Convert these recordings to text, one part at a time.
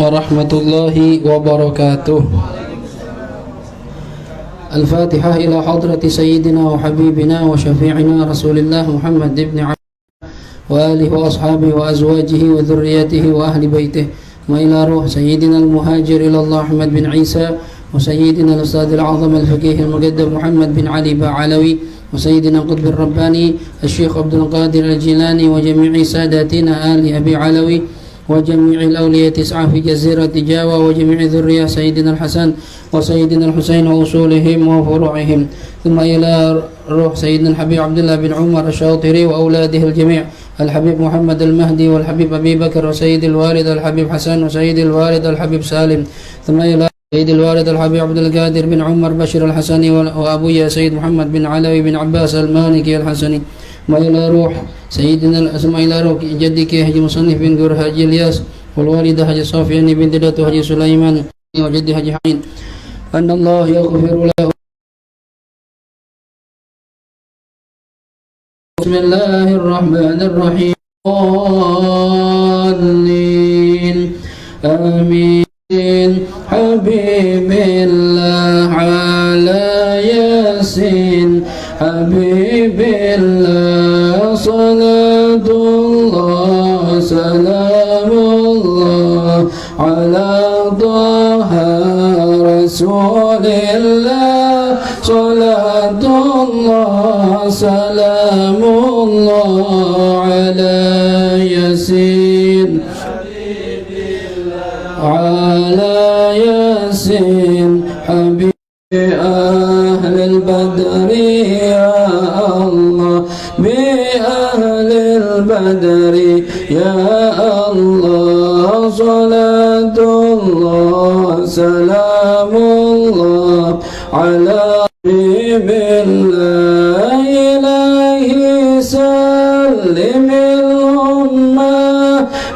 warahmatullahi wabarakatuh. Al-Fatihah ila hadrati sayyidina wa habibina wa syafi'ina Rasulillah Muhammad ibn Abdullah wa alihi wa ashabihi wa azwajihi wa dhurriyyatihi wa ahli baitihi wa ila ruh sayyidina al-muhajir ila Allah Ahmad bin Isa wa sayyidina al-ustadh al-azam al-faqih al-muqaddam Muhammad bin Ali Ba'alawi wa sayyidina qutb al-rabbani al-syekh Abdul Qadir al-Jilani wa jami'i sadatina ali Abi Alawi وجميع الأولياء تسعة في جزيرة جاوة وجميع ذرية سيدنا الحسن وسيدنا الحسين وأصولهم وفروعهم ثم إلى روح سيدنا الحبيب عبد الله بن عمر الشاطري وأولاده الجميع الحبيب محمد المهدي والحبيب أبي بكر وسيد الوالد الحبيب حسن وسيد الوالد الحبيب سالم ثم إلى سيد الوالد الحبيب عبد القادر بن عمر بشر الحسني وأبويا سيد محمد بن علوي بن عباس المالكي الحسني وإلى روح سيدنا إلى روح جدك حجي مصنف بن قر حجي الياس والوالدة حجي صافية بنت دته حجي سليمان وجدي حجي حين أن الله يغفر له. بسم الله الرحمن الرحيم. آمين. حبيب الله على ياسين حبيب الله صلاة الله سلام الله على طه رسول الله صلاة الله سلام الله على ياسين على ياسين حبيب أهل البدر يا الله بأهل البدر يا الله صلاة الله سلام الله على حبيب الله إلهي سلم الأمة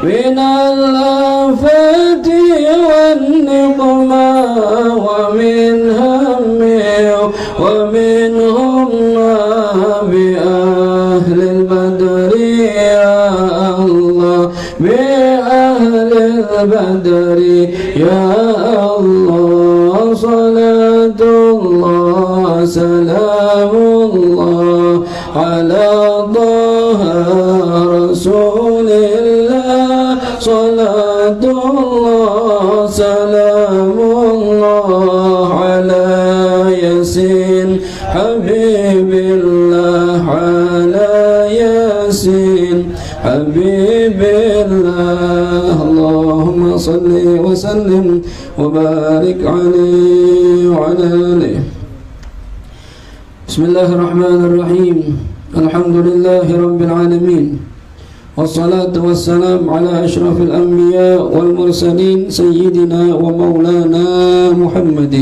من الآفات والنقمة ومن هم ومنهم بأهل البدر يا الله بأهل البدر يا الله صلاة الله سلام الله على طه رسول الله صلاة الله سلام الله على ياسين حبيب الله على ياسين حبيب الله اللهم صل وسلم وبارك عليه وعلى آله. بسم الله الرحمن الرحيم. الحمد لله رب العالمين والصلاة والسلام على أشرف الأنبياء والمرسلين سيدنا ومولانا محمد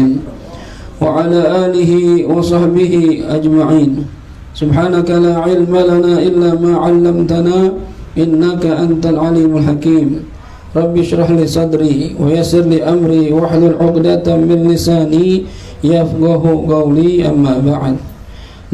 وعلى آله وصحبه أجمعين. سبحانك لا علم لنا إلا ما علمتنا إنك أنت العليم الحكيم. رب اشرح لي صدري ويسر لي أمري واحلل عقدة من لساني يفقه قولي. أما بعد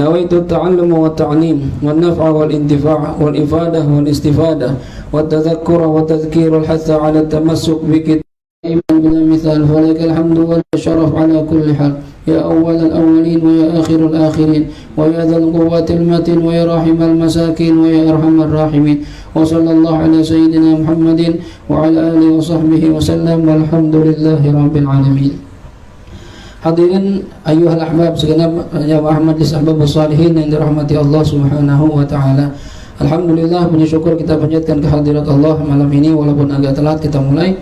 نويت التعلم والتعليم والنفع والانتفاع والإفادة والاستفادة والتذكر والتذكير الحث على التمسك بكتاب بلا مثال فلك الحمد والشرف على كل حال يا أول الأولين ويا آخر الآخرين ويا ذا القوة المتين ويا راحم المساكين ويا أرحم الراحمين وصلى الله على سيدنا محمد وعلى آله وصحبه وسلم والحمد لله رب العالمين. Hadirin ayyuhal ahbab segenap jamaah majlis ahbabus salihin yang dirahmati Allah Subhanahu wa taala. Alhamdulillah, puji syukur kita panjatkan kehadirat Allah malam ini walaupun agak telat kita mulai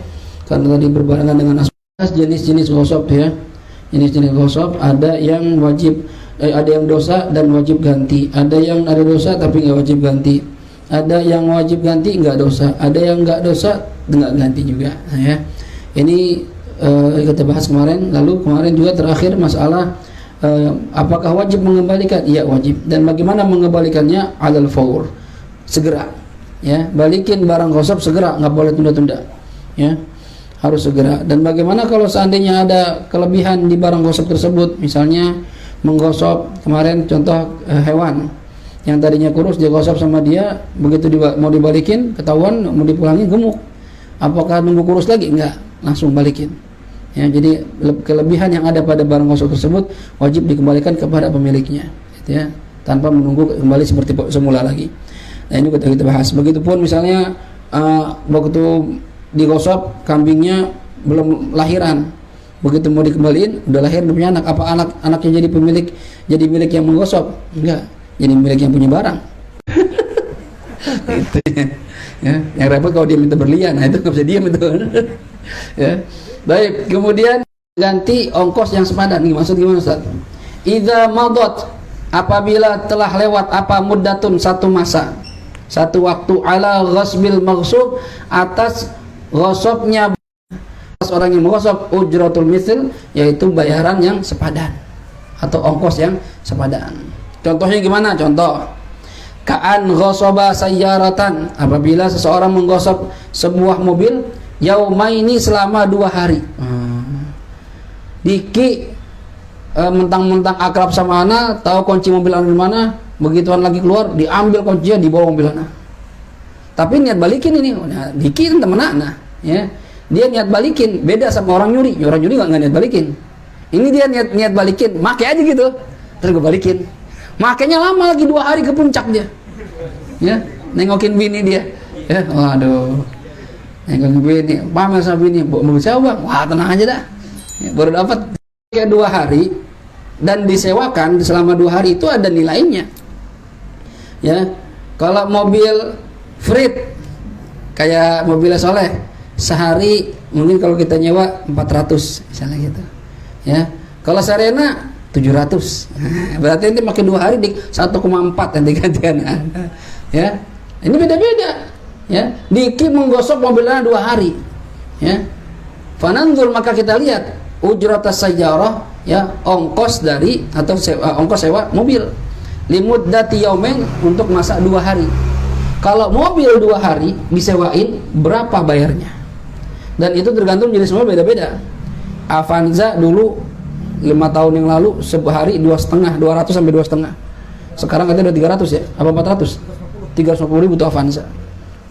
karena tadi berbarengan dengan jenis-jenis ghosab ya. Jenis-jenis ghosab ada yang wajib ada yang dosa dan wajib ganti, ada yang ada dosa tapi enggak wajib ganti. Ada yang wajib ganti enggak dosa, ada yang enggak dosa enggak ganti juga ya. Ini kita bahas kemarin, lalu kemarin juga terakhir masalah apakah wajib mengembalikan? Iya wajib. Dan bagaimana mengembalikannya? Alal faur, segera ya, balikin barang ghosab segera, nggak boleh tunda-tunda ya, harus segera. Dan bagaimana kalau seandainya ada kelebihan di barang ghosab tersebut, misalnya menggosok kemarin contoh hewan yang tadinya kurus dia gosok sama dia, begitu mau dibalikin ketahuan mau dipulangin gemuk, apakah nunggu kurus lagi? Enggak, langsung balikin. Ya, jadi kelebihan yang ada pada barang gosok tersebut wajib dikembalikan kepada pemiliknya, gitu ya, tanpa menunggu kembali seperti semula lagi. Nah, ini kita bahas. Begitupun misalnya waktu digosok kambingnya belum lahiran, begitu mau dikembaliin udah lahir, udah punya anak, apa anaknya jadi milik yang menggosok? Enggak, jadi milik yang punya barang. Gitu ya. Yang repot kalau dia minta berlian, nah itu nggak bisa diam itu. Ya. Baik, kemudian ganti ongkos yang sepadan. Gimana Ustaz? Idza madot, apabila telah lewat apa muddatun, satu masa, satu waktu, ala ghasbil maghsub, atas ghasabnya orang yang menggosok, ujratul misl, yaitu bayaran yang sepadan atau ongkos yang sepadan. Contohnya gimana? Contoh, ka'an ghasaba sayyaratan, apabila seseorang menggosok sebuah mobil, yaumaini, selama 2 hari. Diki mentang-mentang akrab sama ana, tahu kunci mobil ana di mana, begituan lagi keluar diambil kuncinya, dibawa mobil ana. Tapi niat balikin ini, nah, Diki kan temen ana, ya. Dia niat balikin, beda sama orang nyuri. Orang nyuri nggak niat balikin. Ini dia niat balikin, make aja gitu, terus gue balikin. Makanya lama lagi 2 hari ke puncak dia, ya, nengokin bini dia, ya, waduh, nengokin bini, pamer sama bini, mau sewa bang, wah tenang aja dah, ya, baru dapat kayak 2 hari dan disewakan selama 2 hari itu ada nilainya, ya. Kalau mobil Frit kayak mobilnya Soleh, sehari mungkin kalau kita nyewa 400 misalnya gitu, ya. Kalau Serena 700, berarti nanti makin 2 hari di 1,4 nanti gantian, ya. Ini beda-beda, ya. Diki menggosok mobilnya 2 hari, ya. Fananzur, maka kita lihat ujratas sayarah, ya, ongkos dari atau ongkos sewa mobil, limuddati yaumain, untuk masa 2 hari. Kalau mobil 2 hari disewain, berapa bayarnya? Dan itu tergantung jenis mobil, beda-beda. Avanza dulu 5 tahun yang lalu sehari 2,5, 200 sampai 2,5. Sekarang katanya udah 300 ya, apa 400? 350.000 tuh Avanza,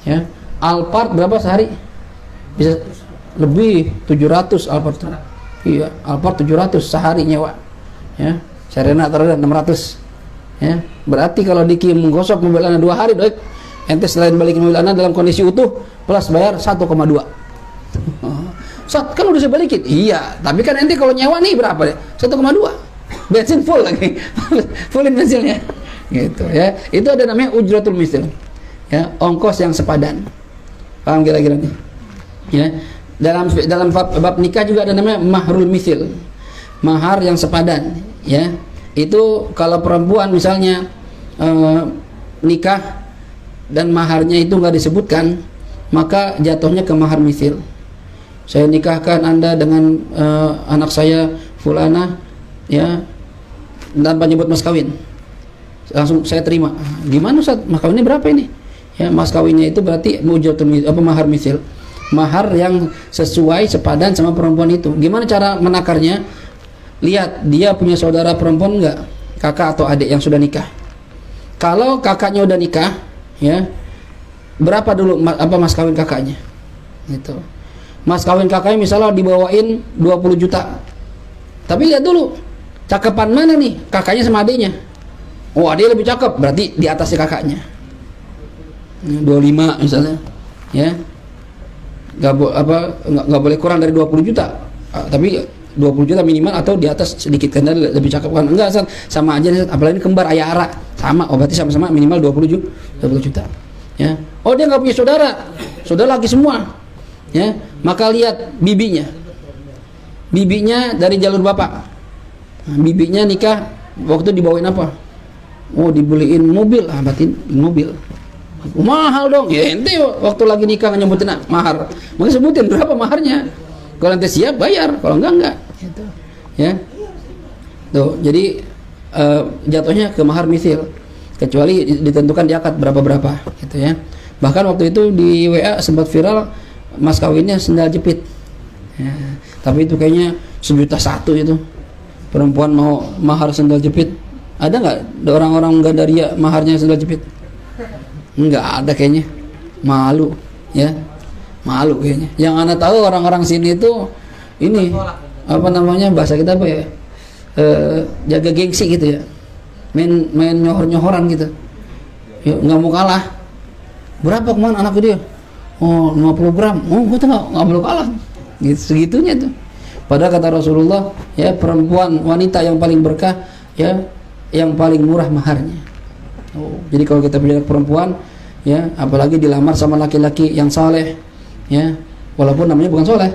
ya. Alphard berapa sehari? Bisa lebih, 700 Alphard. Iya, Alphard 700 sehari nyewa, ya. Serena terus 600, ya. Berarti kalau Diki menggosok mobil Anda 2 hari, doik, ente selain balikin mobil Anda dalam kondisi utuh plus bayar 1,2. Kan udah saya balikin, iya, tapi kan ente kalau nyewa nih berapa deh? 1,2, bensin full lagi, fullin bensinnya, gitu, ya. Itu ada namanya ujratul misl, ya, ongkos yang sepadan. Paham kira-kira nih, ya. Dalam bab nikah juga ada namanya mahrul misl, mahar yang sepadan, ya. Itu kalau perempuan misalnya nikah dan maharnya itu nggak disebutkan, maka jatuhnya ke mahar misl. Saya nikahkan Anda dengan anak saya Fulana, ya, tanpa nyebut mas kawin, langsung saya terima. Gimana Ustaz, mas kawinnya berapa ini? Ya, mas kawinnya itu berarti mahar misil, mahar yang sesuai sepadan sama perempuan itu. Gimana cara menakarnya? Lihat dia punya saudara perempuan enggak, kakak atau adik yang sudah nikah. Kalau kakaknya udah nikah, ya, berapa dulu mas kawin kakaknya? Gitu. Mas kawin kakaknya misalnya dibawain 20 juta. Tapi lihat dulu, cakepan mana nih kakaknya sama adiknya? Oh, adiknya lebih cakep, berarti di atasnya kakaknya. 25 misalnya, ya. Nggak boleh kurang dari 20 juta. Tapi 20 juta minimal atau di atas sedikit, karena lebih cakep kan. Enggak, sama aja, apalagi kembar ayah ara. Sama, berarti sama-sama minimal 20 juta. Ya. Oh, dia nggak punya saudara laki semua. Ya, maka lihat bibinya dari jalur bapak. Nah, bibinya nikah waktu dibawain apa? Oh, dibeliin mobil, berarti mobil mahal dong. Ya, ente waktu lagi nikah nyebutin mahar, maka sebutin berapa maharnya. Kalau ente siap bayar, kalau enggak gitu, ya. Tuh, jadi jatuhnya ke mahar misil, kecuali ditentukan di akad berapa gitu, ya. Bahkan waktu itu di WA sempat viral mas kawinnya sendal jepit, ya. Tapi itu kayaknya 1,1 juta itu, perempuan mau mahar sendal jepit. Ada nggak orang-orang Gandaria maharnya sendal jepit? Nggak ada kayaknya, malu, ya. Malu kayaknya. Yang ana tahu orang-orang sini itu ini apa namanya, bahasa kita apa ya, jaga gengsi gitu ya, main nyohor-nyohoran gitu ya, nggak mau kalah. Berapa kemana anak dia? Oh 50 gram. Oh gue tuh nggak mau kalah gitu, segitunya tuh. Padahal kata Rasulullah ya, perempuan wanita yang paling berkah ya yang paling murah maharnya. Oh, jadi kalau kita punya perempuan ya, apalagi dilamar sama laki-laki yang saleh ya, walaupun namanya bukan soleh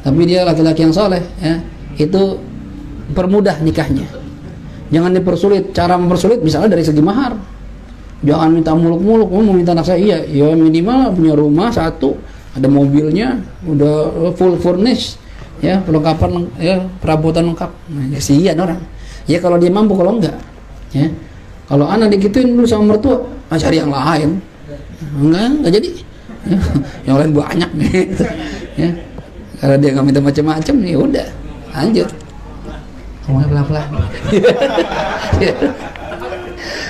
tapi dia laki-laki yang soleh ya, itu permudah nikahnya. Jangan dipersulit. Cara mempersulit misalnya dari segi mahar, jangan minta muluk-muluk. Mau minta anak saya, iya ya minimal punya rumah satu, ada mobilnya, udah full furnish ya, perlengkapan ya, perabotan lengkap. Nah, kasihan orang ya kalau dia mampu, kalau enggak ya, kalau anak digituin dulu sama mertua, cari yang lain. Enggak jadi ya, yang lain banyak gitu ya. Karena dia nggak minta macam-macam, ya udah lanjut ngomongnya pelan-pelan.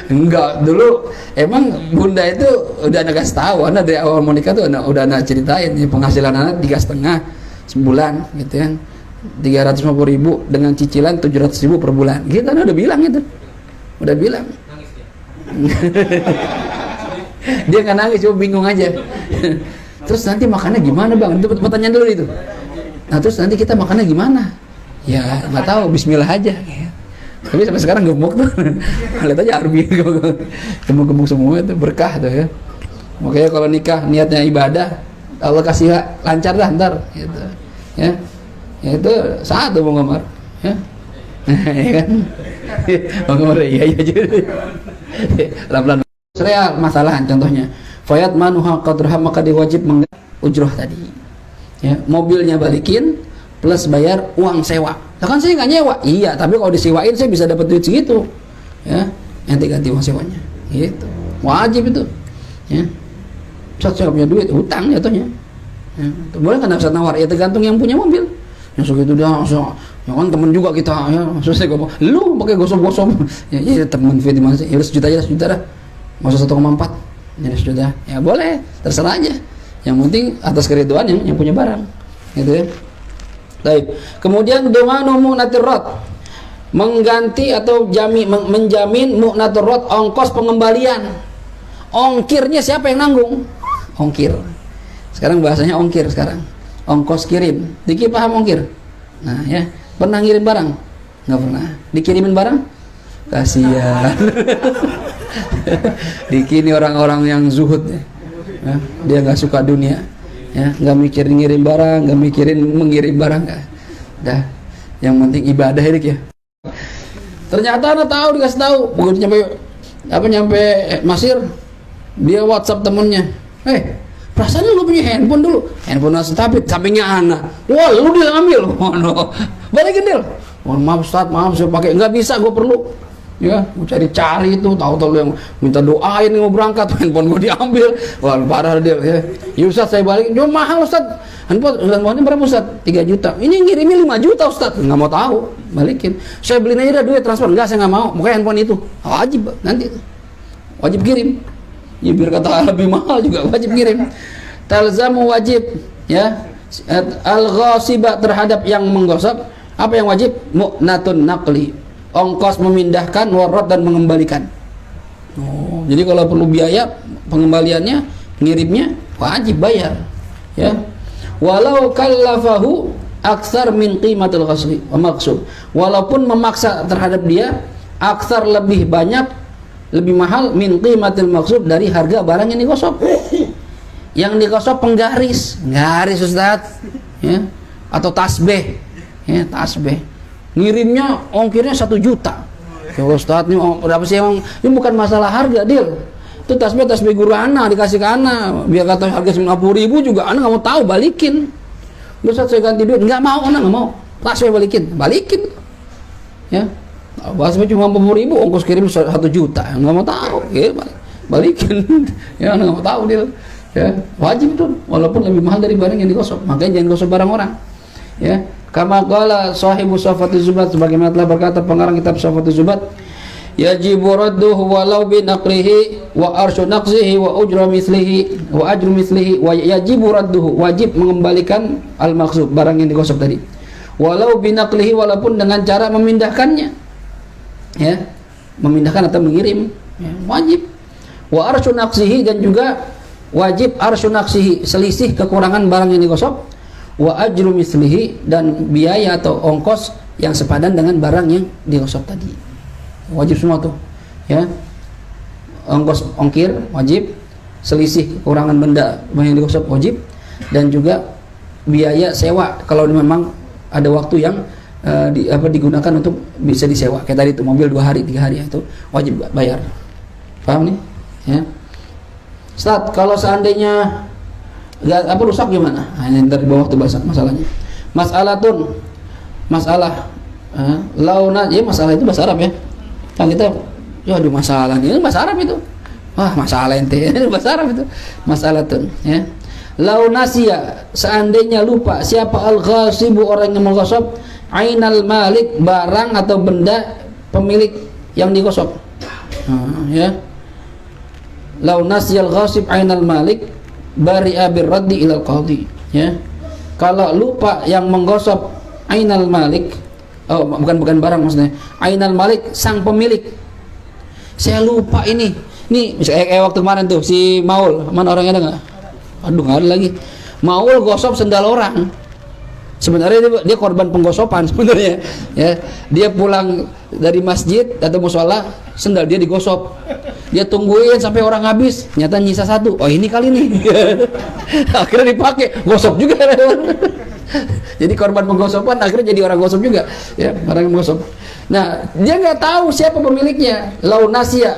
Enggak, dulu emang bunda itu udah anak kasih tahu, anak dari awal mau nikah tuh udah anak ceritain ya, penghasilan anak 3,5 sebulan gitu kan, 350.000 dengan cicilan 700.000 per bulan gitu, anak udah bilang gitu, udah bilang. Dia nggak nangis, cuma bingung aja. Terus nanti makannya gimana bang? Itu pertanyaan dulu itu. Nah terus nanti kita makannya gimana? Ya nggak tahu, Bismillah aja. Tapi sampai sekarang gemuk tuh. Lihat aja Arbi gemuk-gemuk semua, itu berkah tuh ya. Makanya kalau nikah niatnya ibadah, Allah kasih lancar dah ntar. Gitu. Ya itu saat tuh Bang Omar. Ya, ya kan? Bang Omar iya juga. Pelan-pelan. Real masalah contohnya fayat manuha qadraha, maka diwajib ujroh tadi ya, mobilnya balikin plus bayar uang sewa. Nah, kan saya nggak nyewa, iya tapi kalau disewain saya bisa dapat duit segitu ya, nanti ganti uang sewanya gitu, wajib itu ya. Saya punya duit, hutang jatuhnya ya. Boleh kan bisa nawar ya, tergantung yang punya mobil yang segitu dia langsung ya kan, temen juga kita ya, selesai ngomong lu pakai gosok-gosok ya temen fit di mana sih, ya udah sejuta aja, sejuta dah, nggak usah 1,4 jadi sudah ya, boleh terserah aja, yang penting atas keriduan yang punya barang gitu ya. Baik, kemudian domanu mu'natirrat, mengganti atau menjamin mu'natirrat, ongkos pengembalian. Ongkirnya siapa yang nanggung? Ongkir sekarang bahasanya ongkir, sekarang ongkos kirim. Diki paham ongkir? Nah ya, pernah ngirim barang? Nggak pernah. Dikirimin barang? Kasihan. Diki ini orang-orang yang zuhud ya. Dia nggak suka dunia ya, nggak mikirin ngirim barang, nggak mikirin mengirim barang, nggak. Dah, yang penting ibadah ya. Ternyata anak tahu, dikasih tahu begitu nyampe Mesir, dia WhatsApp temennya, perasaan lu punya handphone dulu, handphone tapi sampingnya anak, wah lu dia ambil, balikin dia, maaf Ustaz, maaf saya pakai, nggak bisa, gue perlu ya, gue cari-cari itu, tahu-tahu yang minta doain mau berangkat, handphone gue diambil, wah parah dia ya Ustaz saya balikin, cuma mahal Ustaz, handphone berapa Ustaz? 3 juta, ini ngirimnya 5 juta Ustaz, nggak mau tahu, balikin, saya beliin aja dah duit transfer, enggak saya nggak mau, pokoknya handphone itu wajib nanti, wajib kirim ya, biar kata lebih mahal juga wajib kirim. Talzamu wajib ya, al-ghasibah terhadap yang menggosok, apa yang wajib? Mu'natun naqli, ongkos memindahkan, warad dan mengembalikan. Oh, jadi kalau perlu biaya pengembaliannya, pengirimnya wajib bayar ya. Walau kallafahu aksar min qimatil ghasbi wa maqsud, walaupun memaksa terhadap dia aksar lebih banyak, lebih mahal min qimatil maqsud dari harga barang yang digosok. Yang digosok penggaris, garis Ustaz ya, atau tasbih ya, tasbih ngirimnya ongkirnya 1 juta ya Ustaz, ini berapa sih emang? Ini bukan masalah harga deal, itu tasbih guru anak dikasih ke anak, biar kata harga 50.000 juga anak nggak mau tahu, balikin. Ustaz saya ganti duit, nggak mau, anak nggak mau, tasbih balikin ya, tasbih cuma 50.000, ongkos kirim 1 juta, nggak mau tahu ya, balikin ya, anak nggak mau tahu deal ya, wajib tuh walaupun lebih mahal dari barang yang digosok. Makanya jangan gosok barang orang ya. Kama qala sahibu Safatul Zubat, sebagaimana telah berkata pengarang kitab Safatul Zubat, yajibu radduhu walau bi naqlihi wa arsyu naqsihi wa ujra mislihi wa ajru mislihi wa yajibu radduhu, wajib mengembalikan al-maghsub, barang yang digosok tadi, walau bi naqlihi, walaupun dengan cara memindahkannya, ya, memindahkan atau mengirim, ya, wajib. Wa arsyu naqsihi, dan juga wajib arsyu naqsihi, selisih kekurangan barang yang digosok, wa ajru mislihi, dan biaya atau ongkos yang sepadan dengan barang yang digosok tadi. Wajib semua tuh, ya, ongkos ongkir wajib, selisih kekurangan benda yang digosok wajib, dan juga biaya sewa kalau memang ada waktu yang digunakan untuk bisa disewa, kayak tadi itu mobil 2 hari 3 hari, itu wajib bayar. Paham nih, ya. Ustaz, kalau seandainya nggak rusak gimana? Nah, ini dari bawah tuh masalahnya. Masalah launa, ya, masalah itu bahasa Arab, ya. Kan kita, ya aduh masalah ini bahasa Arab itu. Wah, masalah ente ini bahasa Arab itu. Masalah tuh, ya. Launasia, seandainya lupa siapa al-ghasibu, orang yang menggosok, ainal malik, barang atau benda pemilik yang digosok. Ya. Launasiyal ghasib ainal malik bari'a birraddi ilal qadhi, ya. Kalau lupa yang menggosok ainal malik, oh bukan barang maksudnya, ainal malik, sang pemilik, saya lupa ini misalnya waktu kemarin tuh si Maul, mana orangnya ada nggak? Aduh nggak ada lagi. Maul gosok sendal orang, sebenarnya dia korban penggosokan sebenarnya, ya. Dia pulang dari masjid atau musola, sendal dia digosok, dia tungguin sampai orang habis, nyata nyisa 1, oh ini kali nih. Akhirnya dipakai, gosok juga. Jadi korban penggosokan akhirnya jadi orang gosok juga, ya, orang gosok. Nah, dia nggak tahu siapa pemiliknya. Lau nasia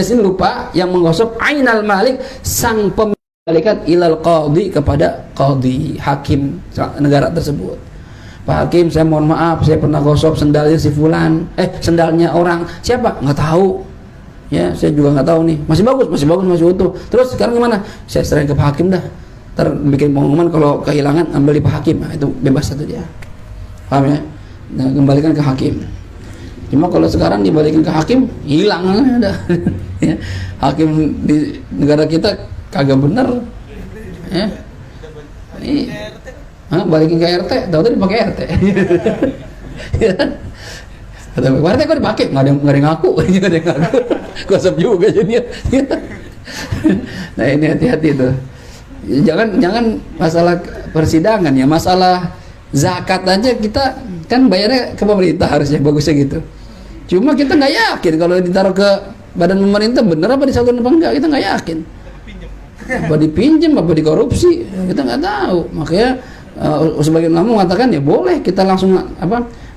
ini lupa yang menggosok ainal malik, sang pemilik, ilal qadhi, kepada qadhi, hakim negara tersebut. Pak Hakim, saya mohon maaf, saya pernah gosok sendalnya si fulan, sendalnya orang siapa nggak tahu, ya, saya juga nggak tahu nih, masih bagus, masih utuh. Terus sekarang gimana? Saya serahin ke Pak Hakim dah, ntar bikin pengumuman kalau kehilangan ambil di Pak Hakim. Nah, itu bebas satu dia, paham ya? Nah, kembalikan ke hakim. Cuma kalau sekarang dibalikin ke hakim, hilang ada. Ya. Hakim di negara kita kagak bener, ya. Balikin ke RT, tahu tadi pakai RT. Ya. Kata RT kok dipakai, nggak ada yang ngaku, gosok juga jadinya. Nah ini hati-hati tuh. Jangan masalah persidangan, ya, masalah zakat aja kita kan bayarnya ke pemerintah, harusnya bagusnya gitu. Cuma kita nggak yakin kalau ditaruh ke badan pemerintah bener apa disalurkan apa enggak, kita nggak yakin. Apa dipinjam, apa dikorupsi, kita nggak tahu. Makanya sebagian ulama mengatakan ya boleh kita langsung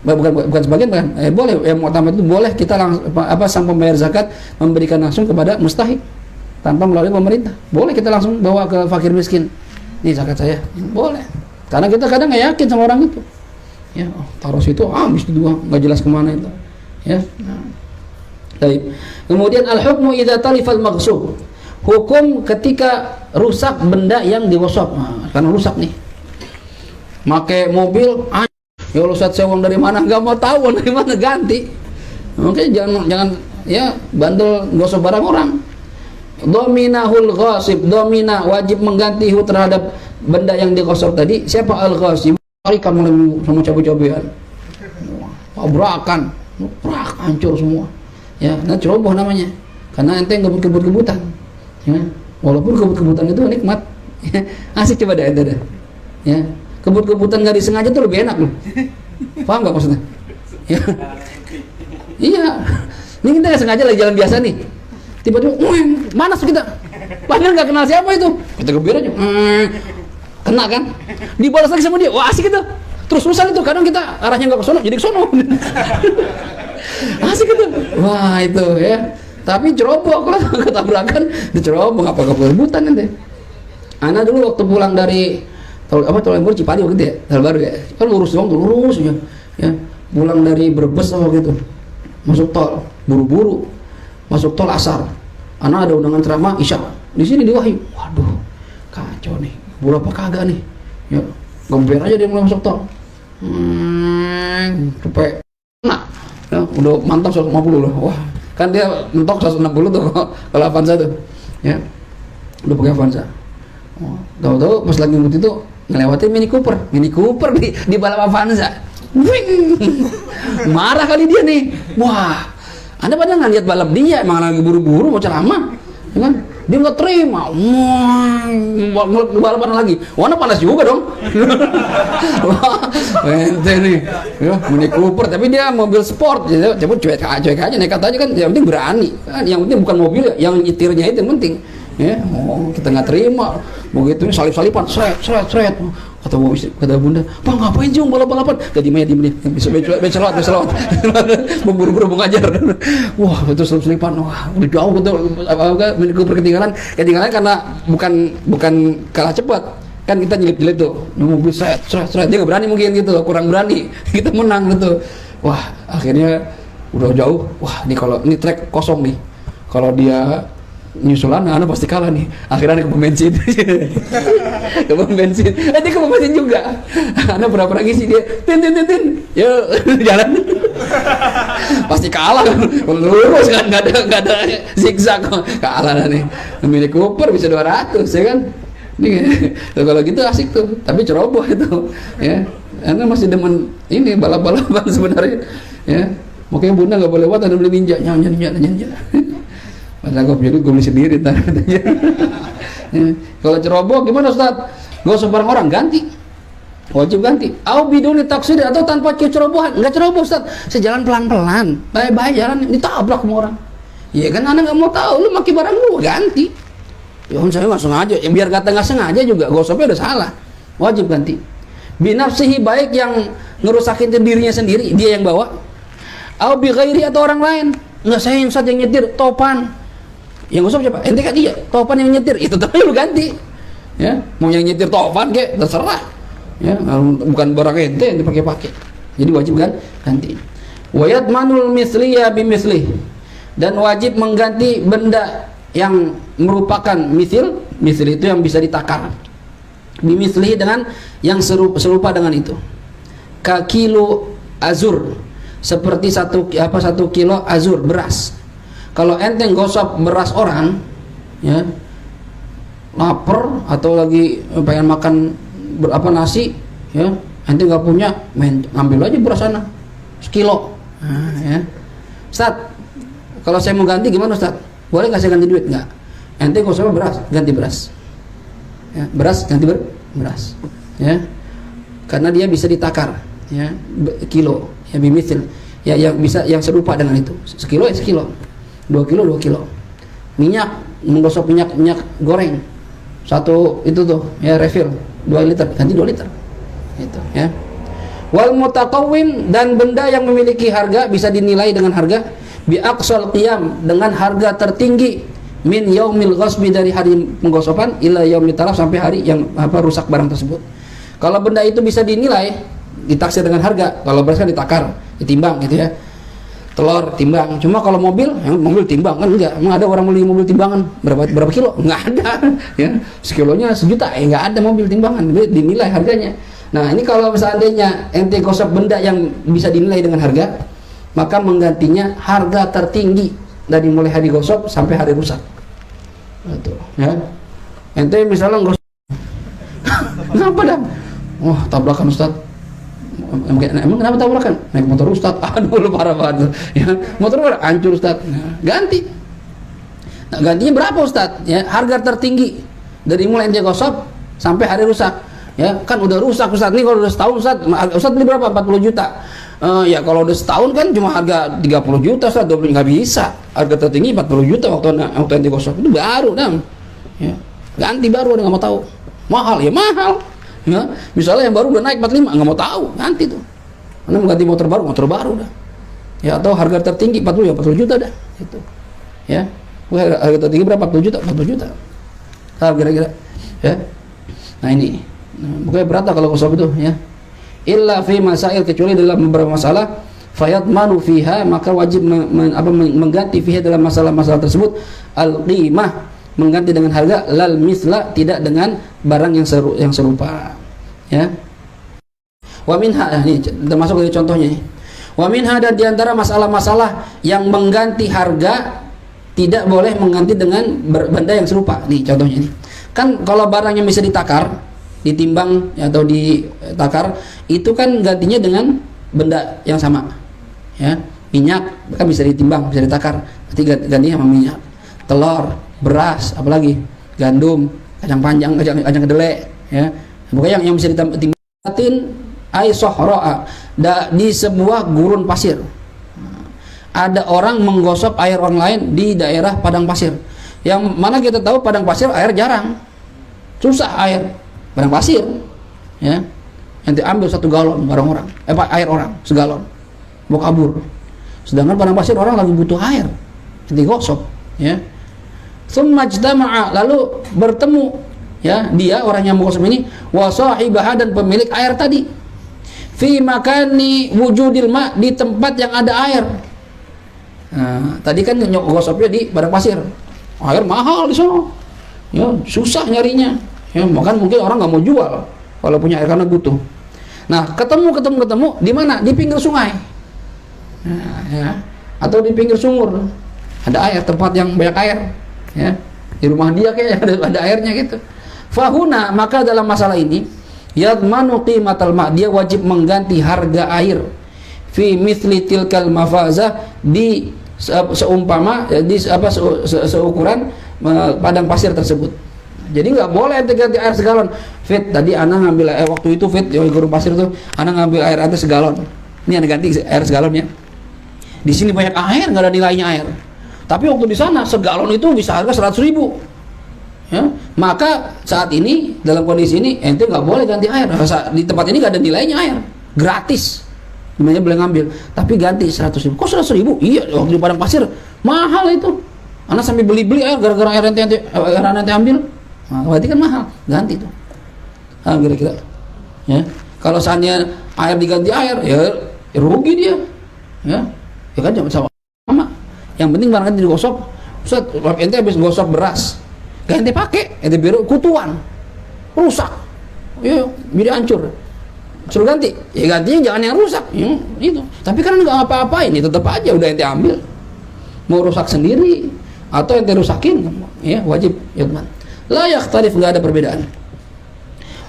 bukan sebagian, boleh, yang pertama itu boleh kita langsung sang pembayar zakat memberikan langsung kepada mustahik tanpa melalui pemerintah. Boleh kita langsung bawa ke fakir miskin, nih zakat saya, boleh. Karena kita kadang nggak yakin sama orang itu, ya, taruh situ habis itu juga nggak jelas kemana itu, ya. Baik. Kemudian al-hukmu idza talifal maghsub, hukum ketika rusak benda yang digosok. Karena rusak nih, make mobil, ya Allah, saya uang dari mana, nggak mau tahu dari mana, ganti. Oke, jangan ya bandel gosok barang orang. Dominahul ghasib, domina wajib menggantihu terhadap benda yang digosok tadi. Siapa al-ghasib? Tarikan sama cabai-cabean, tabrakan, hancur semua, ya. Nah, ceroboh namanya, karena ente kebut-kebutan, ya. Walaupun kebut-kebutan itu nikmat, ya. Asik coba deh ente deh, ya. Kebut-kebutan nggak disengaja tuh lebih enak loh, paham nggak maksudnya? Ya. Iya, ini kita nggak sengaja lagi jalan biasa nih, tiba-tiba, manas kita, padahal nggak kenal siapa itu, kita gebir aja, kena kan, dibalas lagi sama dia, wah asik itu, terus-terusan itu, kadang kita arahnya nggak ke sono, jadi ke sono, asik itu, wah itu ya, tapi ceroboh kalau ketabrakan, diceroboh apa kebutan nanti. Ana dulu waktu pulang dari Tol Embur Cipadi waktu itu ya, Tol Baru ya, kan lurus doang tuh, lurus aja, ya, pulang dari Brebes waktu itu, masuk tol, buru-buru, masuk tol asar, Ana ada undangan ceramah Isya, di sini di Wahyu, waduh, kacau nih, berapa kagak nih, ya, gember aja dia mulai masuk tol, cepet, nah, ya, udah mantap 150 loh, wah, Kan dia mentok 160 tuh kalau Avanza tuh. Ya. Udah pakai Avanza. Oh, tahu-tahu pas lagi ngemut itu ngelewatin Mini Cooper di balap Avanza. Wing. Marah kali dia nih. Wah, Anda pada nggak lihat balap dia, emang lagi buru-buru mau ceramah, ya kan? Dia nggak terima. Balapan lagi. Warna panas juga dong. Wah, ente nih. Ya, Mini Cooper, tapi dia mobil sport. Ya, coba cuek aja, nekat aja kan. Yang penting berani. Kan? Yang penting bukan mobil, yang nyetirnya itu yang penting. Ya, kita nggak terima. Begitu salip-salipan, seret. Kata bunda, Pak ngapain Jung balap-balapan? Gak dimana bisa becelot. Buru-buru mengajar. Wah, itu selip-selipan. Wah, udah jauh betul. Mini Cooper ketinggalan karena bukan kalah cepat. Kan kita nyelip-nyelip tuh. Mobil seret. Dia nggak berani mungkin gitu, kurang berani. Kita menang gitu. Wah, akhirnya udah jauh. Wah, ini trek kosong nih. Kalau dia nyusulan, Anda pasti kalah nih. Akhirnya ke pom bensin. Ke pom bensin. Dia ke pom bensin juga. Anda berapa lagi sih dia? Tin. Yuk, jalan. Pasti kalah. Lurus kan, nggak ada zigzag. Kalah nih. Mini Cooper bisa 200, ya kan? Nih, kalau gitu asik tuh. Tapi ceroboh itu. Ya, Anda masih demen ini balap-balapan sebenarnya. Ya, makanya bunda nggak boleh buat. Anda beli ninja. Ninja. Masa gue beli sendiri ntar. Kalau ceroboh gimana Ustaz? Gak usah bareng orang, ganti. Wajib ganti. Au biduni taksir atau tanpa kecerobohan. Enggak ceroboh Ustaz. Saya jalan pelan-pelan. Baik-baik jalan ditabrak sama orang. Iya kan Anda nggak mau tahu, lu maki barang lu, ganti. Ya saya nggak sengaja. Ya, biar kata nggak sengaja juga, gosopnya udah salah. Wajib ganti. Binafsihi baik yang ngerusakin dirinya sendiri, dia yang bawa. Au bi ghairi atau orang lain. Enggak, saya Ustaz yang nyetir, topan. Yang gosok siapa? Ente kan iya, topan yang nyetir, itu tetap lu ganti. Ya, mau yang nyetir topan kek terserah. Ya, bukan barang ente yang dipakai-pakai. Jadi wajib kan ganti. Wa yadmanul misliya bimislih. Dan wajib mengganti benda yang merupakan misil itu yang bisa ditakar. Bimislih dengan yang serupa dengan itu. Ka kilo azur. Seperti 1 kilo azur beras. Kalau ente gosok beras orang, ya, lapar atau lagi pengen makan nasi, ya, ente nggak punya, ambil aja beras sana, 1 kilo. Nah, ya. Ustaz, kalau saya mau ganti gimana Ustaz? Boleh nggak saya ganti duit? Nggak. Ente gosok beras, ganti beras. Ya, beras ganti beras. Ya, karena dia bisa ditakar, ya, kilo, ya bimisil, ya yang bisa yang serupa dengan itu. 1 kilo ya 1 kilo. 2 kilo. Minyak, menggosok minyak goreng. 1 itu tuh, ya refill 2 liter, ganti 2 liter. Itu, ya. Wal mutaqawwim, dan benda yang memiliki harga bisa dinilai dengan harga bi aqsal qiyam, dengan harga tertinggi min yaumil ghasbi, dari hari penggosokan ila yaumit talaf, sampai hari yang rusak barang tersebut. Kalau benda itu bisa dinilai, ditaksir dengan harga. Kalau beras kan ditakar, ditimbang gitu ya. Telur timbang. Cuma kalau mobil timbang kan enggak. Emang ada orang beli mobil timbangan berapa kilo? Enggak ada. Ya, sekilonya 1 juta. Enggak ada mobil timbangan. Dinilai harganya. Nah, ini kalau seandainya ente gosok benda yang bisa dinilai dengan harga, maka menggantinya harga tertinggi dari mulai hari gosok sampai hari rusak. Itu, ya. Ente misalnya gosok. Kenapa dah? Wah, tabrakan Ustaz. Emang kenapa tabrakan? Naik motor Ustaz. Aduh, lu parah banget. Ya, motor hancur Ustaz. Nah, ganti. Nah, gantinya berapa Ustaz? Ya, harga tertinggi dari mulai ente gosok sampai hari rusak. Ya, kan udah rusak Ustaz. Nih kalau udah setahun Ustaz beli berapa? 40 juta. Ya kalau udah setahun kan cuma harga 30 juta Ustaz, 20 nggak bisa. Harga tertinggi 40 juta waktu ente gosok. Itu baru dah. Ya, ganti baru, udah nggak mau tahu. Mahal ya mahal. Ya, misalnya yang baru udah naik 45, nggak mau tahu, ganti tuh. Anda mau ganti motor baru dah. Ya, atau harga tertinggi 40 juta dah. Itu. Ya, harga tertinggi berapa? 40 juta. Tahu kira-kira. Ya. Nah ini, bukannya berat kalau gosok itu, ya. Illa fi masail, kecuali dalam beberapa masalah, fayadmanu fiha, maka wajib mengganti fiha dalam masalah-masalah tersebut al-qimah, mengganti dengan harga, lal misla, tidak dengan barang yang serupa, ya. Wa minha, ini termasuk dari contohnya, Wa minha, dan diantara masalah-masalah yang mengganti harga, tidak boleh mengganti dengan benda yang serupa. Nih contohnya ini. Kan kalau barang yang bisa ditakar, ditimbang atau ditakar, itu kan gantinya dengan benda yang sama. Ya, minyak kan bisa ditimbang, bisa ditakar, berarti gantinya sama minyak. Telur, beras, apalagi gandum, kacang panjang, kacang kedelai, ya. Pokoknya yang bisa ditimbangin ai sohroa, di sebuah gurun pasir. Ada orang menggosok air orang lain di daerah padang pasir, yang mana kita tahu padang pasir air jarang, susah air padang pasir, ya. Nanti ambil 1 galon barang orang, air orang segalon, mau kabur. Sedangkan padang pasir orang lagi butuh air, nanti gosok, ya. Tsumma ijtama'a, lalu bertemu, ya, dia orang yang menggosok ini, wa sahibaha, dan pemilik air tadi, fi makani wujudil ma, di tempat yang ada air. Nah, tadi kan gosoknya di padang pasir, air mahal di sana, ya, susah nyarinya, ya, mungkin orang nggak mau jual kalau punya air karena butuh. Nah, ketemu di mana? Di pinggir sungai, nah, ya, atau di pinggir sumur ada air, tempat yang banyak air, ya, di rumah dia kayaknya ada airnya gitu. Fahuna, maka dalam masalah ini, yadmanu qimatal ma, dia wajib mengganti harga air, fi mithli tilkal mafazah, di seumpama, di seukuran padang pasir tersebut. Jadi nggak boleh ganti air segalon. Fit, tadi ana ngambil air waktu itu, fit, di gurun pasir tuh ana ngambil air anda segalon, ini ana ganti air segalonnya. Di sini banyak air, nggak ada nilainya air, tapi waktu di sana segalon itu bisa harga 100.000, ya. Maka saat ini dalam kondisi ini ente nggak boleh ganti air. Di tempat ini nggak ada nilainya air, gratis, namanya boleh ngambil, tapi ganti 100.000. Kok 100.000? Iya, waktu di padang pasir mahal itu, anak sampai beli air gara-gara air ente ambil. Nah, berarti kan mahal, ganti tuh. Nah, kira-kira, ya. Kalau seandainya air diganti air, ya rugi dia, ya kan sama. Yang penting barang ente digosok, Ustaz, ente habis gosok beras, gak ente pakai, ente biru kutuan, rusak, ya, jadi hancur, suruh ganti, ya gantinya jangan yang rusak, ya, itu. Tapi kan nggak apa-apain, ini tetap aja udah ente ambil, mau rusak sendiri atau ente rusakin, ya wajib, ya teman. La yakhtalif, nggak ada perbedaan.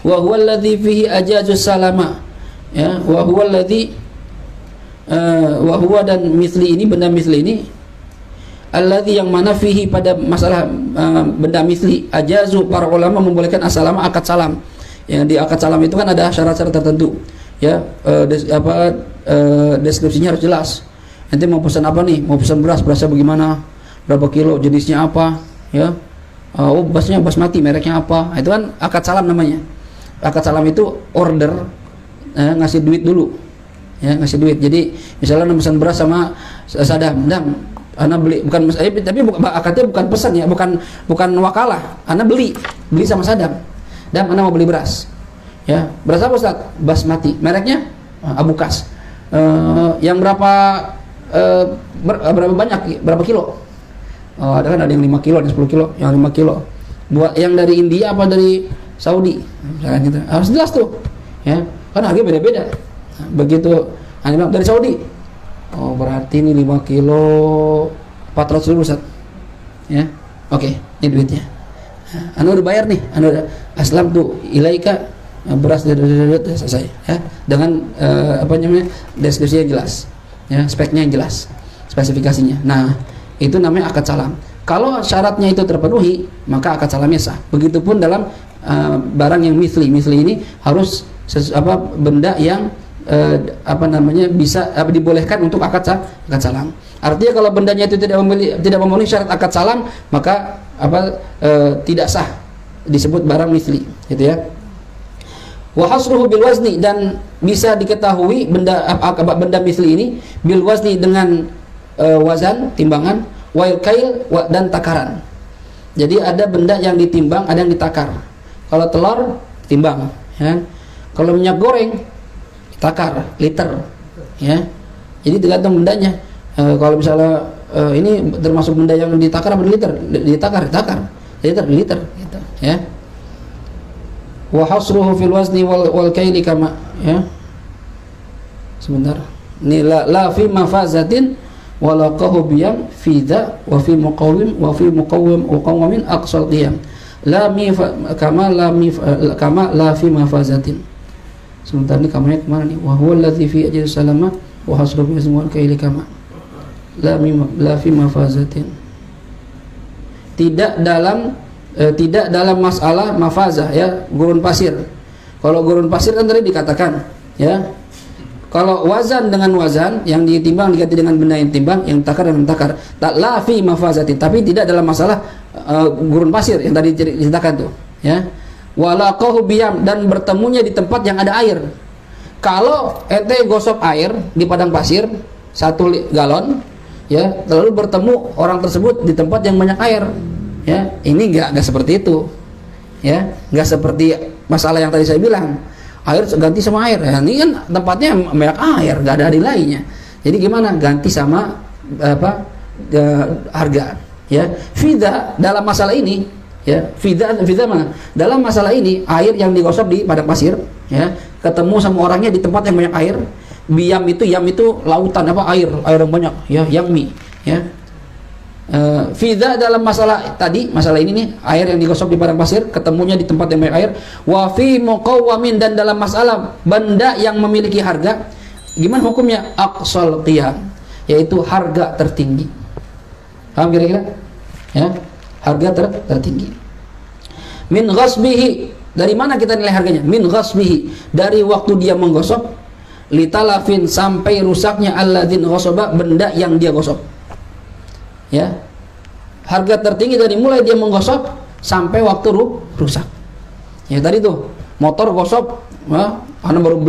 Wa huwa alladhi fihi ajazus salama, ya, wa huwa alladhi wa huwa, dan misli ini, benda misli ini, alladhi, yang mana fihi, pada masalah benda misli, ajazu, para ulama membolehkan as-salama, akad salam. Yang di akad salam itu kan ada syarat-syarat tertentu, ya, deskripsinya harus jelas. Nanti mau pesan apa nih? Mau pesan berasnya bagaimana? Berapa kilo? Jenisnya apa? Ya. Oh, berasnya basmati, mereknya apa? Itu kan akad salam namanya. Akad salam itu order, ngasih duit dulu, ya, ngasih duit. Jadi misalnya pesan beras sama Sadam, ana beli, bukan, tapi akadnya bukan pesan, ya, bukan wakalah. Ana beli sama Sadam, dan ana mau beli beras, ya, beras apa Ustaz? Basmati, mereknya Abukas. Yang berapa banyak, berapa kilo? Ada kan, ada yang 5 kilo, ada 10 kilo, yang 5 kilo. Buat yang dari India apa dari Saudi, misalkan gitu. Harus jelas tuh, ya. Kan harga beda-beda. Nah, begitu hanya dari Saudi. Oh, berarti ini 5 kilo 400.000 Ustaz. Ya. Oke, ini duitnya. Anu udah bayar nih, anu udah aslam tuh ilaika, beras selesai, ya. Dengan apa namanya? Deskripsinya jelas. Ya, speknya yang jelas, spesifikasinya. Nah, itu namanya akad salam. Kalau syaratnya itu terpenuhi, maka akad salamnya sah. Begitupun dalam barang yang misli ini harus benda yang bisa dibolehkan untuk akad salam. Artinya kalau bendanya itu tidak memenuhi syarat akad salam, maka tidak sah disebut barang misli, gitu ya. Wa hasruhu bil wazni, dan bisa diketahui benda misli ini bil wazni, dengan wazan, timbangan, wal kail, dan takaran. Jadi ada benda yang ditimbang, ada yang ditakar. Kalau telur timbang, ya. Kalau minyak goreng takar, liter, ya. Jadi tergantung bendanya. Kalau misalnya ini termasuk benda yang ditakar apa liter? Ditakar, liter, gitu, ya. Wa hasruhu fil wazni wal kaili kama, ya. Sebentar. Ini la fi mafazatin walaqahu biyam fi dha wa fi muqawwim wa fi muqawwimin aqsal qiyam. Kama la fi mafazatin. Sebentar ini kamarnya kemana nih? Wa huwa alladzi fi ajri salama wa hasru bi ismul kaili kama la fi mafazatin. Tidak dalam masalah mafazah ya, gurun pasir. Kalau gurun pasir kan tadi dikatakan ya, kalau wazan dengan wazan, yang ditimbang diganti dengan benda yang timbang, yang takar dengan takar. La fi mafazatin, tapi tidak dalam masalah gurun pasir yang tadi diceritakan tuh ya. Walaqahu biyam, dan bertemunya di tempat yang ada air. Kalau ente gosok air di padang pasir 1 galon ya, lalu bertemu orang tersebut di tempat yang banyak air ya, ini enggak seperti itu ya, enggak seperti masalah yang tadi saya bilang air ganti sama air ya, ini kan tempatnya banyak air, enggak ada lainnya. Jadi gimana? Ganti sama harga ya. Fida dalam masalah ini ya, fida mana? Dalam masalah ini air yang digosok di padang pasir ya, ketemu sama orangnya di tempat yang banyak air. Yam itu lautan air yang banyak ya, yammi ya. Fida dalam masalah tadi, masalah ini nih, air yang digosok di padang pasir ketemunya di tempat yang banyak air. Wa fi muqawwamin, dan dalam masalah benda yang memiliki harga, gimana hukumnya? Aqsal qiyam, yaitu harga tertinggi. Paham kira-kira? Ya, harga tertinggi. Min ghasbihi, dari mana kita nilai harganya? Min ghasbihi, dari waktu dia menggosok, litalafin, sampai rusaknya alladzin ghasaba, benda yang dia gosok. Ya. Harga tertinggi dari mulai dia menggosok sampai waktu rusak. Ya tadi tuh, motor gosok, anak baru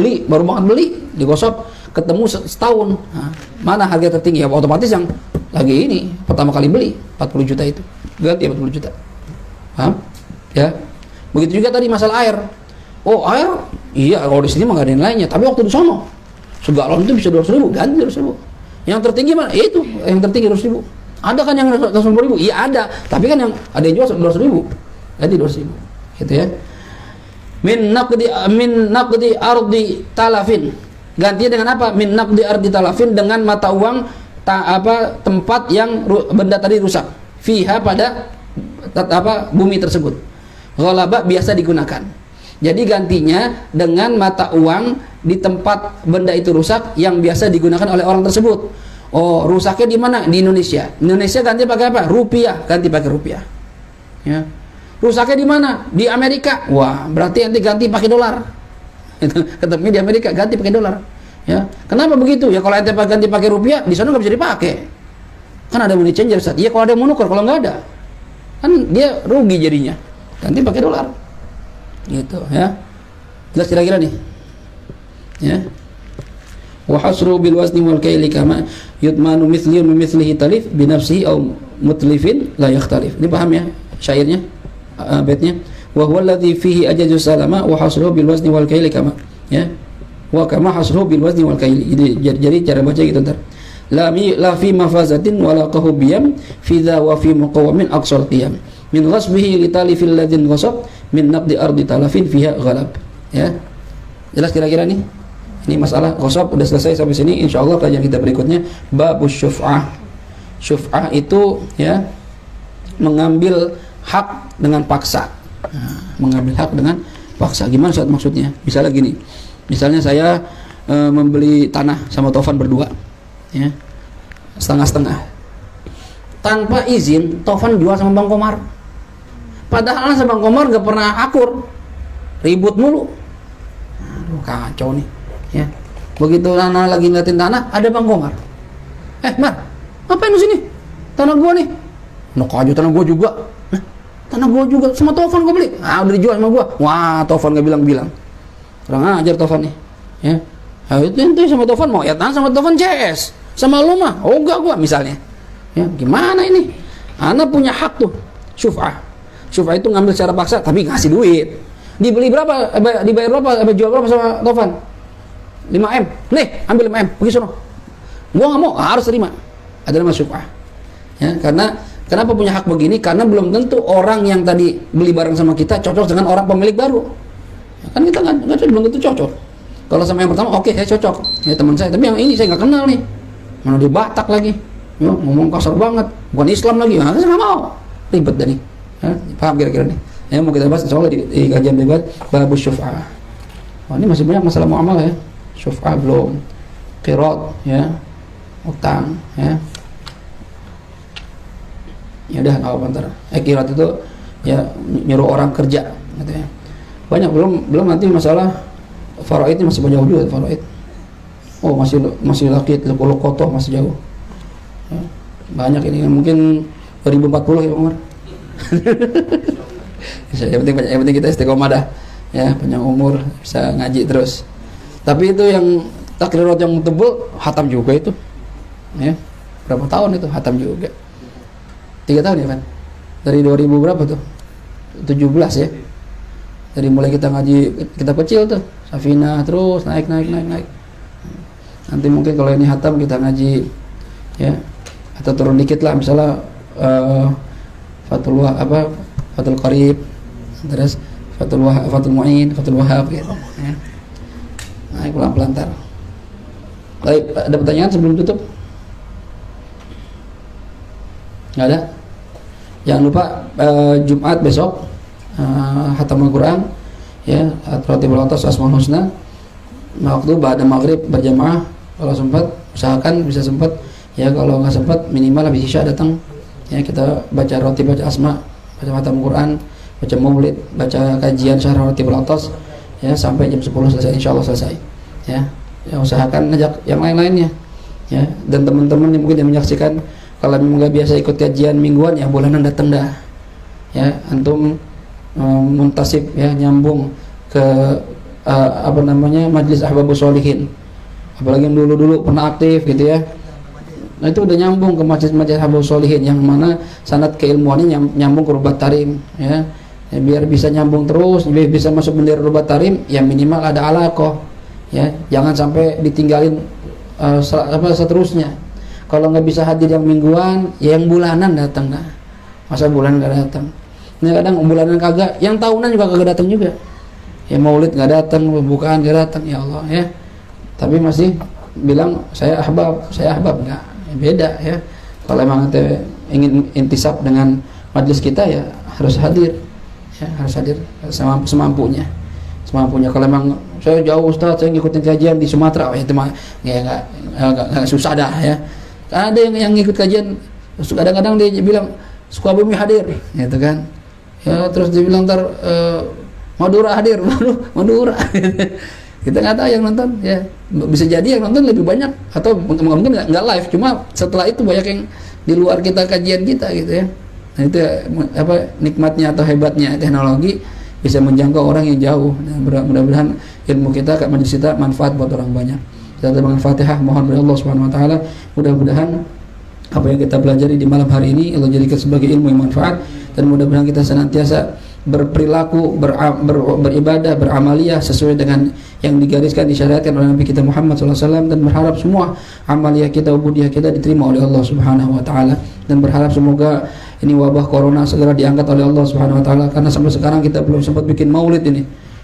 banget beli, digosok, ketemu setahun. Nah, mana harga tertinggi? Ya otomatis yang lagi ini pertama kali beli 40 juta itu ganti 40 juta. Paham? Ya. Begitu juga tadi masalah air. Oh, air, iya kalau di sini mah gak ada yang lainnya, tapi waktu di sono segalon itu bisa 200.000, ganti 200.000. Yang tertinggi mana? Itu yang tertinggi 200.000. Ada kan yang 150.000? Iya ada, tapi kan yang ada yang jual 200.000, ganti 200.000. Gitu ya. Min naqdi ardi talafin. Gantinya dengan apa? Min naqdi ardi talafin, dengan mata uang tempat yang benda tadi rusak. Fiha, pada bumi tersebut. Ghalaba, biasa digunakan. Jadi gantinya dengan mata uang di tempat benda itu rusak yang biasa digunakan oleh orang tersebut. Oh, rusaknya di mana? Di Indonesia. Indonesia ganti pakai apa? Rupiah, ganti pakai rupiah. Ya. Rusaknya di mana? Di Amerika. Wah, berarti nanti ganti pakai dolar. Ketemu di Amerika, ganti pakai dolar. Ya. Kenapa begitu? Ya kalau ente ganti pakai rupiah, di sana nggak bisa dipakai. Kan ada money changer, Ustaz. Iya kalau ada mau nuker, kalau nggak ada, kan dia rugi jadinya. Ganti pakai dolar. Gitu ya. Jelas kira-kira nih. Ya. Wa hasru bil wazni wal kaili kama yutmanu mithliyun mithlihi talif bi nafsihi aw mutlifin la yakhtalif. Ini paham ya syairnya, baitnya? Wa huwa alladhi fihi ajaju salama wa hasru bil wazni wal kaili kama, ya. Wa kama hasru bil wazni wal kaili. Jadi cara baca gitu ntar. La fi mafazatin wala qahu biyam fi dha wa fi muqawamin aqsal qiyam. Min ghasbihi li talifil ladzin ghasab min naqdi ardi talafin fiha ghalab. Ya. Jelas kira-kira nih? Ini masalah ghasab udah selesai sampai sini. Insyaallah pelajaran kita berikutnya babus syuf'ah. Syuf'ah itu ya mengambil hak dengan paksa. Nah, mengambil hak dengan paksa. Gimana Ustaz maksudnya? Misalnya gini. Misalnya saya membeli tanah sama Taufan berdua. Ya. Setengah-setengah. Tanpa izin Taufan jual sama Bang Komar. Padahal sama Bang Komar gak pernah akur. Ribut mulu. Aduh, kacau nih. Ya. Begitu Nana lagi ngeliatin tanah, ada Bang Komar. Mar, ngapain lu sini? Tanah gua nih. Nok aja tanah gua juga. Tanah gua juga, sama Taufan gua beli. Ah, udah dijual sama gua. Wah, Taufan gak bilang-bilang. Kurang ajar Taufan nih. Ya. Nah, itu sama Taufan mau ya tanah sama Taufan CS. Sama lu mah, ogah gua misalnya. Ya, gimana ini? Ana punya hak tuh. Syuf'ah. Syuf'ah itu ngambil secara paksa tapi ngasih duit. Dibeli berapa? Dibayar berapa? Jual berapa sama Taufan? 5M. Nih, ambil 5M. Pergi sono. Gua enggak mau, harus terima. Ada nama syuf'ah. Ya, karena kenapa punya hak begini? Karena belum tentu orang yang tadi beli barang sama kita cocok dengan orang pemilik baru. Ya, kan kita belum tentu cocok. Kalau sama yang pertama oke, saya cocok, ya teman saya. Tapi yang ini saya nggak kenal nih, mana dia Batak lagi, ya, ngomong kasar banget, bukan Islam lagi, saya nggak mau, ribet dah nih. Ya, paham kira-kira nih? Ya, mau kita bahas insya Allah di kajian berikut bab syuf'ah. Oh, ini masih banyak masalah muamalah ya, syuf'ah belum, qirad ya, utang ya. Ya udah nggak apa-apa ntar. Qirad itu ya nyuruh orang kerja gitu ya. Banyak belum nanti masalah faraid ini masih jauh juga faraid. Oh masih laki kotoh masih jauh. Ya, banyak ini mungkin 2040 ya Umar. yang penting kita istiqomah dah ya, panjang umur bisa ngaji terus. Tapi itu yang takrirat yang tebal hatam juga itu ya, berapa tahun itu hatam juga 3 tahun ya kan, dari 2000 berapa tuh 17 ya, dari mulai kita ngaji kita kecil tuh Safina terus naik. Nanti mungkin kalau ini hatam kita ngaji ya, atau turun dikit lah misalnya Fathul Qarib, terus Fathul Mu'in, Fathul Wahab gitu ya. Naik pelan-pelan ntar. Baik, ada pertanyaan sebelum tutup? Nggak ada? Jangan lupa Jumat besok hatam Al-Quran ya, Ratibul Atas Asmaul Husna, waktu ba'da maghrib berjamaah. Kalau sempat usahakan bisa sempat ya, kalau nggak sempat minimal habis isya datang ya, kita baca roti, baca asma, baca hatam Quran, baca maulid, baca kajian syarah Ratibul Atas ya, sampai jam 10 selesai, insyaallah selesai ya. Ya usahakan ngajak yang lain-lainnya ya, dan teman-teman yang mungkin yang menyaksikan kalau memang nggak biasa ikut kajian mingguan ya bulanan datang dah ya, antum muntasib ya, nyambung ke Majlis Ahbabus Sholihin, apalagi yang dulu pernah aktif gitu ya. Nah itu udah nyambung ke Majlis Ahbabus Sholihin yang mana sanad keilmuannya nyambung ke Rubat Tarim ya. Ya, biar bisa nyambung terus, biar bisa masuk bendera Rubat Tarim ya, minimal ada alaqah ya, jangan sampai ditinggalin seterusnya. Kalau nggak bisa hadir yang mingguan ya yang bulanan datang. Nah masa bulan nggak datang, ini kadang bulanan kagak, yang tahunan juga kagak datang juga ya, maulid nggak datang, pembukaan nggak datang, ya Allah ya, tapi masih bilang saya ahbab nggak ya, beda ya. Kalau emang ente ingin intisab dengan majlis kita ya harus hadir ya, harus hadir semampunya. Kalau emang saya jauh Ustaz, saya ngikutin kajian di Sumatera, ya itu mah nggak susah dah ya. Ada yang ngikut kajian, kadang-kadang dia bilang Sukabumi hadir, gitu kan. Ya terus dia bilang ntar Madura hadir, Madura. Kita nggak tahu yang nonton ya, bisa jadi yang nonton lebih banyak atau mungkin nggak live, cuma setelah itu banyak yang di luar kita kajian kita gitu ya. Nah itu nikmatnya atau hebatnya teknologi, bisa menjangkau orang yang jauh. Mudah-mudahan ilmu kita, majelis kita manfaat buat orang banyak. Kita dengan Fatihah mohon kepada Allah Subhanahu wa taala, mudah-mudahan apa yang kita pelajari di malam hari ini Allah jadikan sebagai ilmu yang manfaat, dan mudah-mudahan kita senantiasa berperilaku, beribadah, beramaliyah sesuai dengan yang digariskan, disyariatkan oleh Nabi kita Muhammad SAW, dan berharap semua amaliyah kita, ubudiyah kita diterima oleh Allah Subhanahu wa taala, dan berharap semoga ini wabah corona segera diangkat oleh Allah Subhanahu wa taala, karena sampai sekarang kita belum sempat bikin maulid ini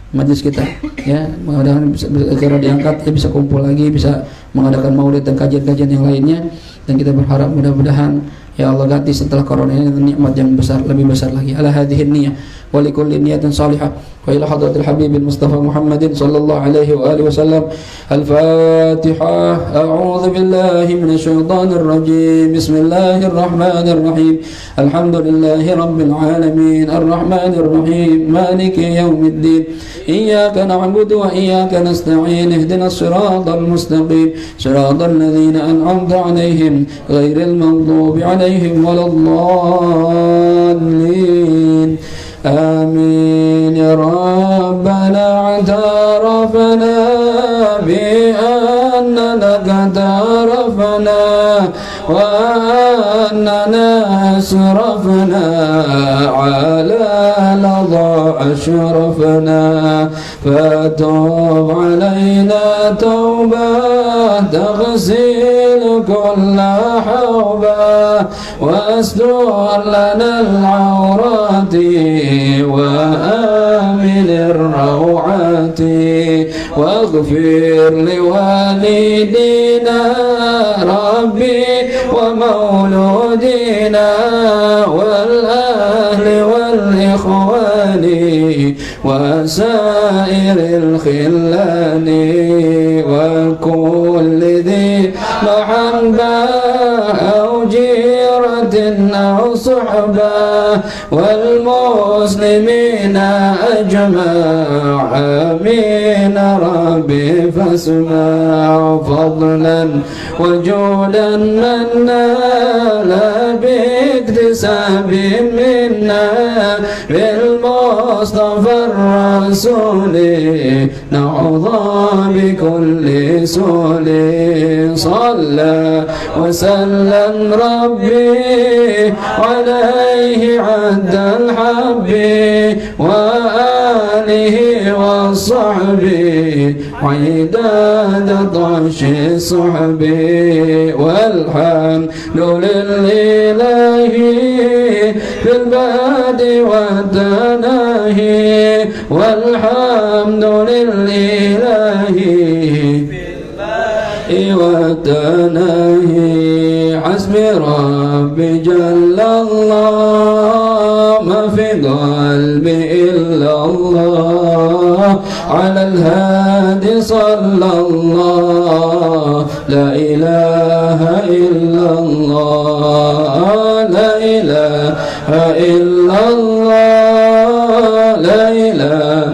majlis kita ya, mudah-mudahan segera diangkat ya, bisa kumpul lagi, bisa mengadakan maulid dan kajian-kajian yang lainnya, dan kita berharap mudah-mudahan ya Allah ganti setelah corona ini nikmat yang besar, lebih besar lagi. Ala hadhihi niyyah wa likulli niyatin salihah wa ila hadratil habibil mustafa Muhammadin sallallahu alaihi wa alihi wasallam. Al-Fatihah. A'udzu billahi minasy syaithanir rajim. Bismillahirrahmanir rahim. Alhamdulillahi rabbil alamin arrahmanir rahim maliki yaumiddin. Iyyaka na'budu wa iyyaka nasta'in. Ihdinas siratal mustaqim. Siratal ladzina an'amta 'alaihim ghairil maghdubi 'alaihim waladdallin. آمين يا ربنا اعترفنا بأننا اعترفنا وأننا أسرفنا على لظى أشرفنا فتوب علينا توبة تغسل كل حوبة واستر لنا العورات وآمن الروعات واغفر لوالدينا ربي ومولودينا والأهل والإخوان وسائر الخلان وكل ذي محبة أو جيرة أو صحبة والمسلمين أجمع آمين ربي فاسمع فضلا وجودا منا لا باكتساب منا بالمصطفى الرسول نعوذ بكل سول صلى وسلم ربي عليه عد الحب وآله وصحبه وعداد طرش الصحب والحمد لله في البعد والتناهي والحمد لله والتناهي حسبي ربي جل الله ما في قلبي إلا الله على الهادي صلى الله لا إله إلا الله لا إله إلا الله لا إله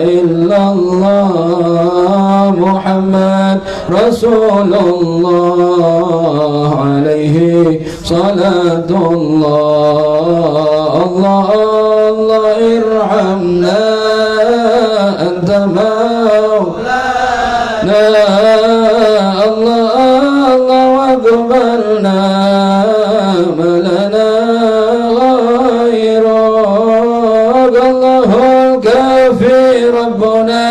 إلا الله محمد رسول الله عليه صلاة الله الله الله ارحمنا أنت مولانا الله الله واقبلنا ما لنا غيرك الله الكافي ربنا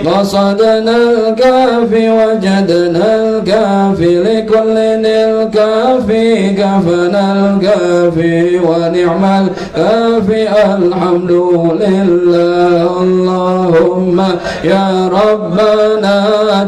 قصدنا الكافي وجدنا الكافي لكل الكافي كفنا الكافي ونعم الكافي الحمد لله اللهم يا ربنا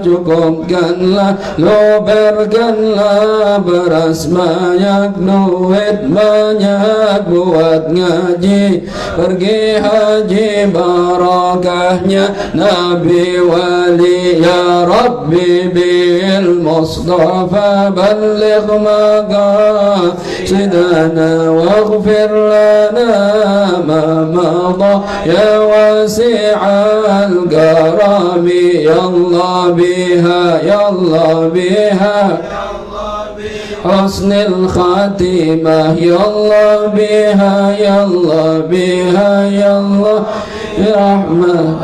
cukupkanlah lo berkanlah beras banyak duit banyak buat ngaji pergi haji barakahnya Nabi wali ya Rabbi bil Mustafa balligh maqasidana waghfir lana ma madha ya wasi'al karami ya Allah biha ya Allah biha حسن الخاتمة يا الله بها يا الله بها يا الله برحمة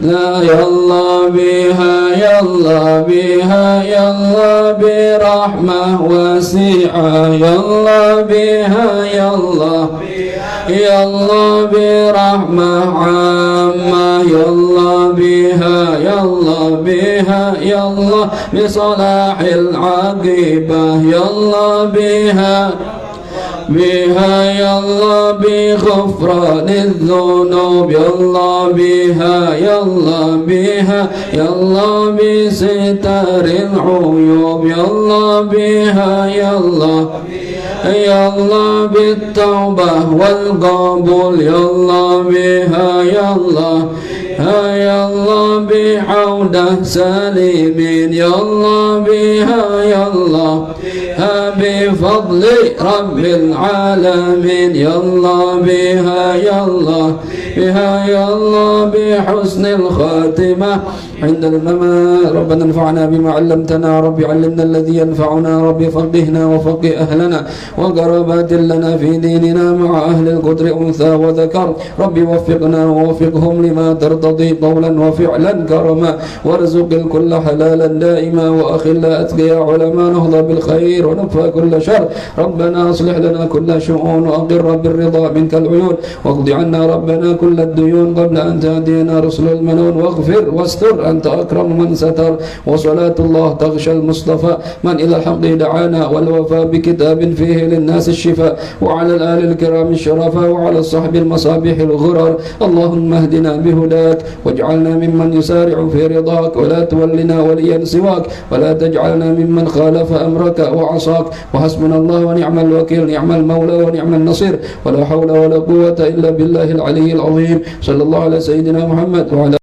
لا يا الله بها يا الله بها يا الله برحمة واسعة يا الله بها يا الله يا الله برحمة عامة يا الله بها يا الله بها يا الله بصلاح العاقبة يا الله بها بها يا الله بغفران الذنوب يا الله بها يا الله بها يا الله بستر العيوب يا الله بها يا الله يا الله بالتوبة والقبول يا الله بها يا الله يا الله بعودة سالمين يا الله بها يا الله بفضل رب العالمين يا الله بها يا الله بها يا الله بحسن الخاتمة عند الممات ربنا انفعنا بما علمتنا ربي علمنا الذي ينفعنا ربي فقهنا وفقه أهلنا وقرابات لنا في ديننا مع أهل القدر أنثى وذكر ربي وفقنا ووفقهم لما ترتضي قولا وفعلا كرما وارزق الكل حلالا دائما وأخلا أتقيا علماء نهضى بالخير ونكفى كل شر ربنا أصلح لنا كل شؤون وأقر بالرضا منك العيون واقض عنا ربنا كل الديون قبل أن تأتينا رسل المنون واغفر واستر أنت أكرم من ستر وصلاة الله تغشى المصطفى من إلى الحق دعانا والوفاء بكتاب فيه للناس الشفاء وعلى الآل الكرام الشرفاء وعلى الصحب المصابيح الغرر اللهم اهدنا بهداك واجعلنا ممن يسارع في رضاك ولا تولنا وليا سواك ولا تجعلنا ممن خالف أمرك وعصاك وحسبنا الله ونعم الوكيل نعم المولى ونعم النصير ولا حول ولا قوة إلا بالله العلي العظيم صلى الله على سيدنا محمد وعلى